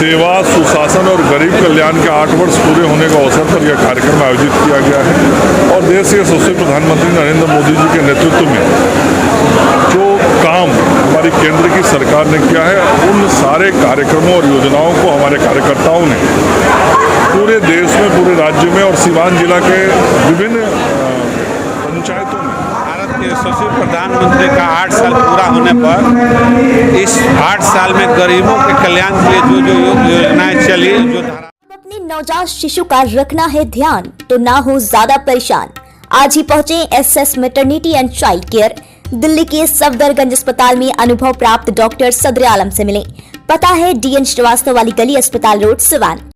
सेवा, सुशासन और गरीब कल्याण के 8 वर्ष पूरे होने के अवसर पर यह कार्यक्रम आयोजित किया गया है और देश के यशस्वी प्रधानमंत्री नरेंद्र मोदी जी के नेतृत्व में जो काम हमारी केंद्र की सरकार ने किया है, उन सारे कार्यक्रमों और योजनाओं को हमारे कार्यकर्ताओं ने पूरे देश में, पूरे राज्य में और सीवान जिला के विभिन्न पंचायतों में भारत के यशस्वी प्रधानमंत्री का 8 साल पूरा होने पर इस 8 साल में गरीबों के कल्याण के लिए जो योजनाएं चली, जो अपने नवजात शिशु का रखना है ध्यान तो ना हो ज्यादा परेशान। आज ही पहुंचे SS maternity and child care Delhi के सफदरगंज अस्पताल में अनुभव प्राप्त डॉक्टर सदर आलम से मिले। पता है डीएन श्रीवास्तव वाली गली, अस्पताल रोड, सिवान।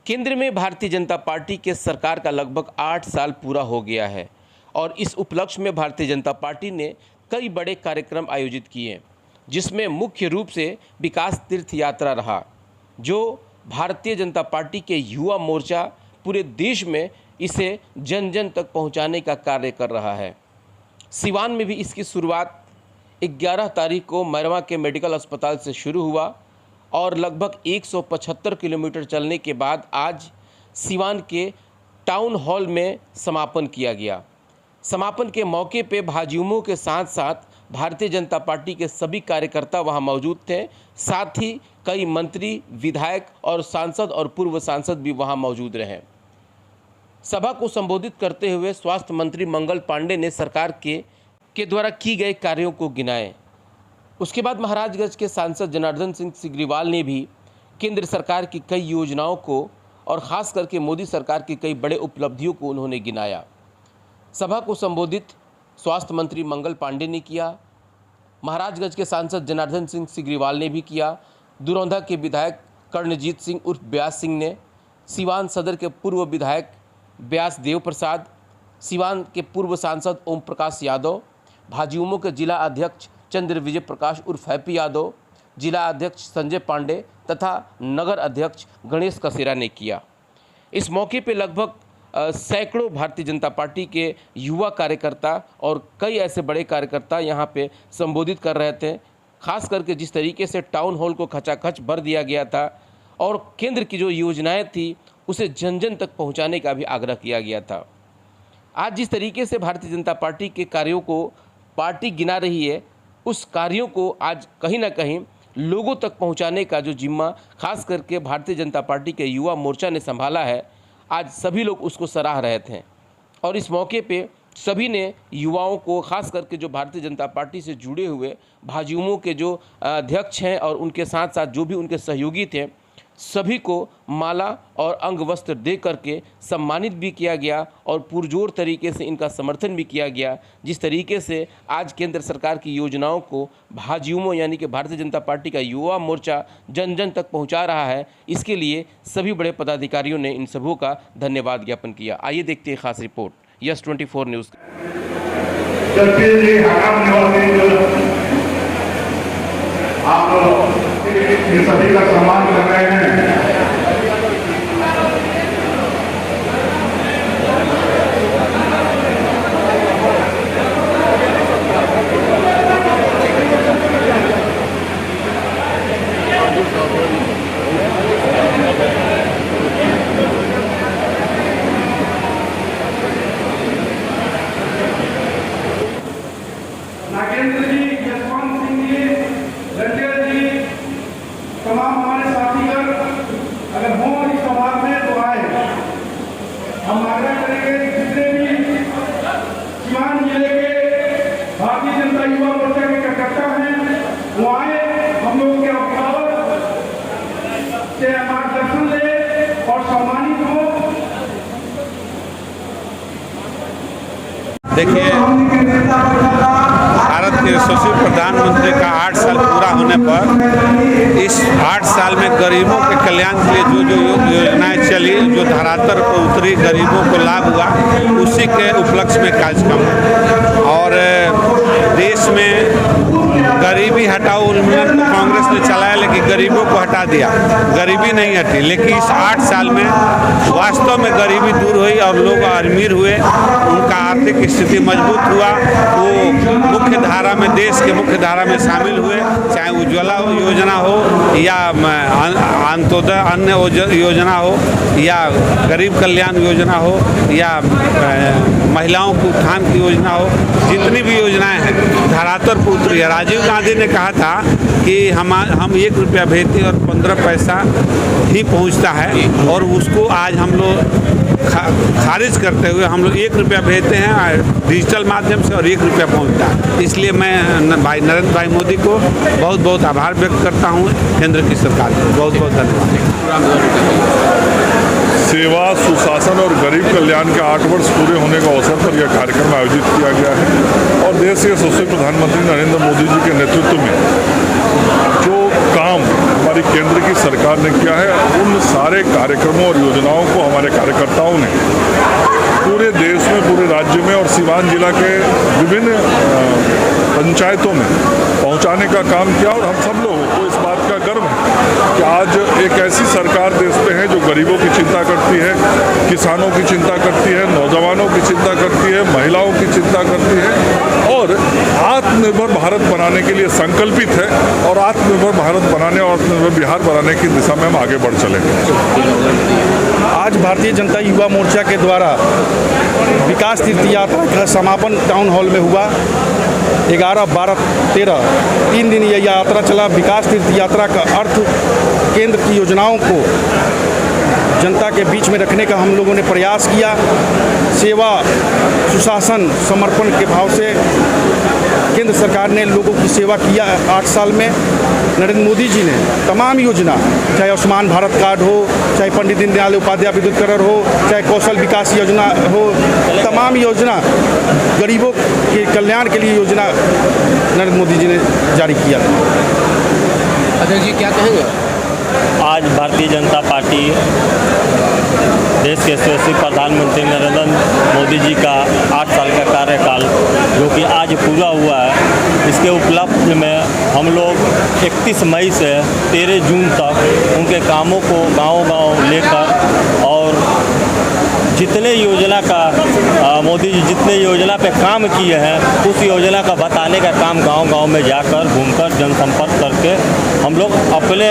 केंद्र में भारतीय जनता पार्टी के सरकार का लगभग 8 साल पूरा हो गया है और इस उपलक्ष्य में भारतीय जनता पार्टी ने कई बड़े कार्यक्रम आयोजित किए, जिसमें मुख्य रूप से विकास तीर्थ यात्रा रहा, जो भारतीय जनता पार्टी के युवा मोर्चा पूरे देश में इसे जन जन तक पहुंचाने का कार्य कर रहा है। सिवान में भी इसकी शुरुआत 11 तारीख को मैरवा के मेडिकल अस्पताल से शुरू हुआ और लगभग 175 किलोमीटर चलने के बाद आज सिवान के टाउन हॉल में समापन किया गया। समापन के मौके पे भाजयुमों के साथ साथ भारतीय जनता पार्टी के सभी कार्यकर्ता वहां मौजूद थे, साथ ही कई मंत्री, विधायक और सांसद और पूर्व सांसद भी वहां मौजूद रहे। सभा को संबोधित करते हुए स्वास्थ्य मंत्री मंगल पांडे ने सरकार के द्वारा की गए कार्यों को गिनाए। उसके बाद महाराजगंज के सांसद जनार्दन सिंह सिग्रीवाल ने भी केंद्र सरकार की कई योजनाओं को और ख़ास करके मोदी सरकार की कई बड़े उपलब्धियों को उन्होंने गिनाया। सभा को संबोधित स्वास्थ्य मंत्री मंगल पांडे ने किया, महाराजगंज के सांसद जनार्दन सिंह सिग्रीवाल ने भी किया, दुरौंधा के विधायक कर्णजीत सिंह उर्फ ब्यास सिंह ने, सिवान सदर के पूर्व विधायक ब्यास देव प्रसाद, सिवान के पूर्व सांसद ओम प्रकाश यादव, भाजयुमो के जिला अध्यक्ष चंद्र विजय प्रकाश उर्फ हैप्पी यादव, जिला अध्यक्ष संजय पांडे तथा नगर अध्यक्ष गणेश कसेरा ने किया। इस मौके पे लगभग सैकड़ों भारतीय जनता पार्टी के युवा कार्यकर्ता और कई ऐसे बड़े कार्यकर्ता यहाँ पे संबोधित कर रहे थे। खास करके जिस तरीके से टाउन हॉल को खचाखच भर दिया गया था और केंद्र की जो योजनाएं थी उसे जन जन तक पहुँचाने का भी आग्रह किया गया था। आज जिस तरीके से भारतीय जनता पार्टी के कार्यों को पार्टी गिना रही है, उस कार्यों को आज कहीं ना कहीं लोगों तक पहुंचाने का जो जिम्मा खास करके भारतीय जनता पार्टी के युवा मोर्चा ने संभाला है, आज सभी लोग उसको सराह रहे थे। और इस मौके पे सभी ने युवाओं को, खास करके जो भारतीय जनता पार्टी से जुड़े हुए भाजयुमो के जो अध्यक्ष हैं और उनके साथ साथ जो भी उनके सहयोगी थे, सभी को माला और अंग वस्त्र दे करके सम्मानित भी किया गया और पुरजोर तरीके से इनका समर्थन भी किया गया। जिस तरीके से आज केंद्र सरकार की योजनाओं को भाजयुमो यानी कि भारतीय जनता पार्टी का युवा मोर्चा जन जन तक पहुंचा रहा है, इसके लिए सभी बड़े पदाधिकारियों ने इन सबों का धन्यवाद ज्ञापन किया। आइए देखते हैं खास रिपोर्ट यस 24 न्यूज़। आप ये सभी का सम्मान कर रहे हैं। नागेंद्र जी, यशवंत सिंह जी, रंजन जी, तमाम हमारे साथीगण हमारे तरीके जितने भी सीवान जिले के भारतीय जनता युवा मोर्चा के कार्यकर्ता हैं वो आए, हम लोगों के अभिभावक से मार्गदर्शन ले और सम्मानित हो। देखिए, भारत के यशस्वी प्रधानमंत्री का 8 साल पूरा होने पर इस 8 साल में गरीबों के कल्याण के लिए जो योजनाएं चली, जो धरातल पर उतरी, गरीबों को लाभ हुआ, उसी के उपलक्ष्य में कार्यक्रम है। और देश में गरीबी हटाओ उन्मूलन तो कांग्रेस ने चलाया, लेकिन गरीबों को हटा दिया, गरीबी नहीं हटी। लेकिन इस 8 साल में वास्तव में गरीबी दूर हुई और लोग अमीर हुए, उनका आर्थिक स्थिति मजबूत हुआ, वो मुख्य धारा में, देश के मुख्य धारा में शामिल हुए, चाहे उज्ज्वला योजना हो या अंत्योदय अन्य योजना हो या गरीब कल्याण योजना हो या महिलाओं के उत्थान की योजना हो, जितनी भी योजनाएं हैं धरातल पर उतरी है। राजीव गांधी ने कहा था कि हम 1 रुपया भेजते और 15 पैसा ही पहुंचता है, और उसको आज हम लोग खारिज करते हुए हम लोग 1 रुपया भेजते हैं डिजिटल माध्यम से और 1 रुपया पहुंचता है। इसलिए मैं नरेंद्र भाई मोदी को बहुत बहुत आभार व्यक्त करता हूं, केंद्र की सरकार को बहुत बहुत धन्यवाद। सेवा, सुशासन और गरीब कल्याण के 8 वर्ष पूरे होने के अवसर पर यह कार्यक्रम आयोजित किया गया है और देश के यशस्वी प्रधानमंत्री नरेंद्र मोदी जी के नेतृत्व में जो काम हमारी केंद्र की सरकार ने किया है, उन सारे कार्यक्रमों और योजनाओं को हमारे कार्यकर्ताओं ने पूरे देश में, पूरे राज्य में और सीवान जिला के विभिन्न पंचायतों में पहुंचाने का काम किया। और हम सब लोगों को इस बात का गर्व है कि आज एक ऐसी सरकार देश में है जो गरीबों की चिंता करती है, किसानों की चिंता करती है, नौजवानों की चिंता करती है, महिलाओं की चिंता करती है और आत्मनिर्भर भारत बनाने के लिए संकल्पित है। और आत्मनिर्भर भारत बनाने और आत्मनिर्भर बिहार बनाने की दिशा में हम आगे बढ़ चलेंगे। आज भारतीय जनता युवा मोर्चा के द्वारा विकास तीर्थ यात्रा का समापन टाउन हॉल में हुआ। 11, 12, 13 3 दिन यह यात्रा चला। विकास तीर्थ यात्रा का अर्थ केंद्र की योजनाओं को जनता के बीच में रखने का हम लोगों ने प्रयास किया। सेवा, सुशासन, समर्पण के भाव से केंद्र सरकार ने लोगों की सेवा किया। 8 साल में नरेंद्र मोदी जी ने तमाम योजना, चाहे आयुष्मान भारत कार्ड हो, चाहे पंडित दीनदयाल उपाध्याय विद्युतीकरण हो, चाहे कौशल विकास योजना हो, तमाम योजना गरीबों के कल्याण के लिए योजना नरेंद्र मोदी जी ने जारी किया। अध्यक्ष जी क्या कहेंगे? आज भारतीय जनता पार्टी देश के यशस्वी प्रधानमंत्री नरेंद्र मोदी जी का 8 साल का कार्यकाल जो कि आज पूरा हुआ है, इसके उपलक्ष्य में हम लोग 31 मई से 13 जून तक उनके कामों को गांव-गांव लेकर और जितने योजना का मोदी जी जितने योजना पे काम किए हैं उस योजना का बताने का काम गांव-गांव में जाकर घूमकर जनसंपर्क करके हम लोग अपने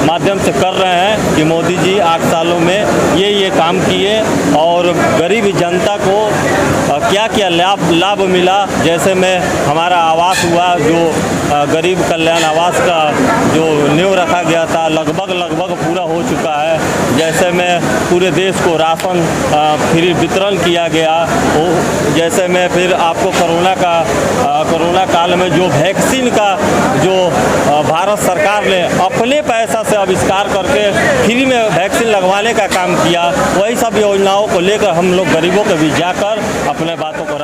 माध्यम से कर रहे हैं कि मोदी जी 8 सालों में ये काम किए और गरीब जनता को क्या क्या लाभ मिला। जैसे में हमारा आवास हुआ, जो गरीब कल्याण आवास का जो नींव रखा गया था लगभग पूरा हो चुका है। जैसे में पूरे देश को राशन फ्री वितरण किया गया। जैसे में फिर आपको कोरोना काल में जो वैक्सीन का जो भारत सरकार ने अपने पैसा से आविष्कार करके फ्री में वैक्सीन लगवाने का काम किया, वही सब योजनाओं को लेकर हम लोग गरीबों के बीच जाकर अपने बातों को